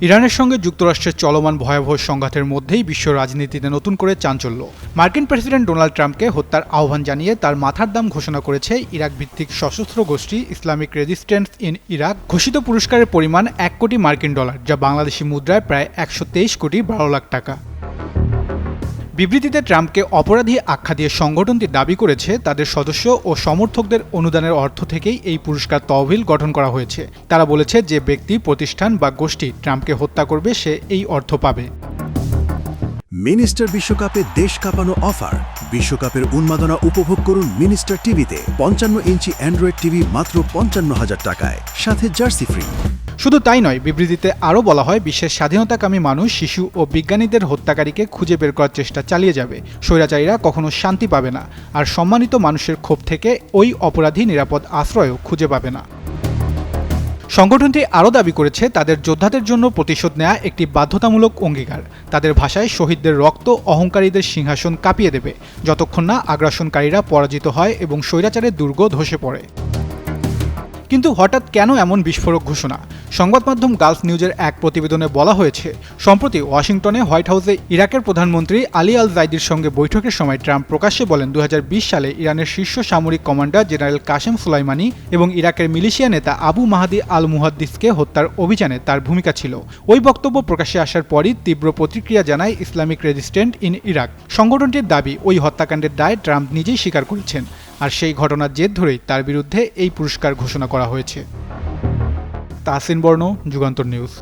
ইরানের সঙ্গে যুক্তরাষ্ট্রের চলমান ভয়াবহ সংঘাতের মধ্যেই বিশ্ব রাজনীতিতে নতুন করে চাঞ্চল্য। মার্কিন প্রেসিডেন্ট ডোনাল্ড ট্রাম্পকে হত্যার আহ্বান জানিয়ে তার মাথার দাম ঘোষণা করেছে ইরাক ভিত্তিক সশস্ত্র গোষ্ঠী ইসলামিক রেজিস্ট্যান্স ইন ইরাক। ঘোষিত পুরস্কারের পরিমাণ $1 কোটি, যা বাংলাদেশি মুদ্রায় প্রায় 123 কোটি 12 লাখ টাকা। বিবৃতিতে ট্রাম্পকে অপরাধী আখ্যা দিয়ে সংগঠনটি দাবি করেছে তাদের সদস্য ও সমর্থকদের অনুদানের অর্থ থেকেই এই পুরস্কার তহবিল গঠন করা হয়েছে। তারা বলেছে যে ব্যক্তি, প্রতিষ্ঠান বা গোষ্ঠী ট্রাম্পকে হত্যা করবে সে এই অর্থ পাবে। মিনিস্টার বিশ্বকাপে দেশ কাঁপানো অফার। বিশ্বকাপের উন্মাদনা উপভোগ করুন মিনিস্টার টিভিতে। 55 ইঞ্চি অ্যান্ড্রয়েড টিভি মাত্র 55,000 টাকায়, সাথে জার্সি ফ্রি। শুধু তাই নয়, বিবৃতিতে আরও বলা হয় বিশ্বের স্বাধীনতাকামী মানুষ, শিশু ও বিজ্ঞানীদের হত্যাকারীকে খুঁজে বের করার চেষ্টা চালিয়ে যাবে। স্বৈরাচারীরা কখনো শান্তি পাবে না, আর সম্মানিত মানুষের ক্ষোভ থেকে ওই অপরাধী নিরাপদ আশ্রয়ও খুঁজে পাবে না। সংগঠনটি আরও দাবি করেছে তাদের যোদ্ধাদের জন্য প্রতিশোধ নেওয়া একটি বাধ্যতামূলক অঙ্গীকার। তাদের ভাষায়, শহীদদের রক্ত অহংকারীদের সিংহাসন কাঁপিয়ে দেবে যতক্ষণ না আগ্রাসনকারীরা পরাজিত হয় এবং স্বৈরাচারের দুর্গ ধসে পড়ে। কিন্তু হঠাৎ কেন এমন বিস্ফোরক ঘোষণা? সংবাদ মাধ্যম গালফ নিউজের এক প্রতিবেদনে বলা হয়েছে, সম্প্রতি ওয়াশিংটনে হোয়াইট হাউসে ইরাকের প্রধানমন্ত্রী আলী আল জাইদির সঙ্গে বৈঠকের সময় ট্রাম্প প্রকাশ্যে বলেন 2020 সালে ইরানের শীর্ষ সামরিক কমান্ডার জেনারেল কাসেম সুলাইমানি এবং ইরাকের মিলিশিয়া নেতা আবু মাহাদি আল মুহাদ্দিসকে হত্যার অভিযানে তার ভূমিকা ছিল। ওই বক্তব্য প্রকাশ্যে আসার পরই তীব্র প্রতিক্রিয়া জানায় ইসলামিক রেজিস্ট্যান্স ইন ইরাক। সংগঠনটির দাবি, ওই হত্যাকাণ্ডের দায় ট্রাম্প নিজেই স্বীকার করেছেন, আর সেই ঘটনার জের ধরেই তার বিরুদ্ধে এই পুরস্কার ঘোষণা করা হয়েছে। তাহসিন বর্ণ, যুগান্তর নিউজ।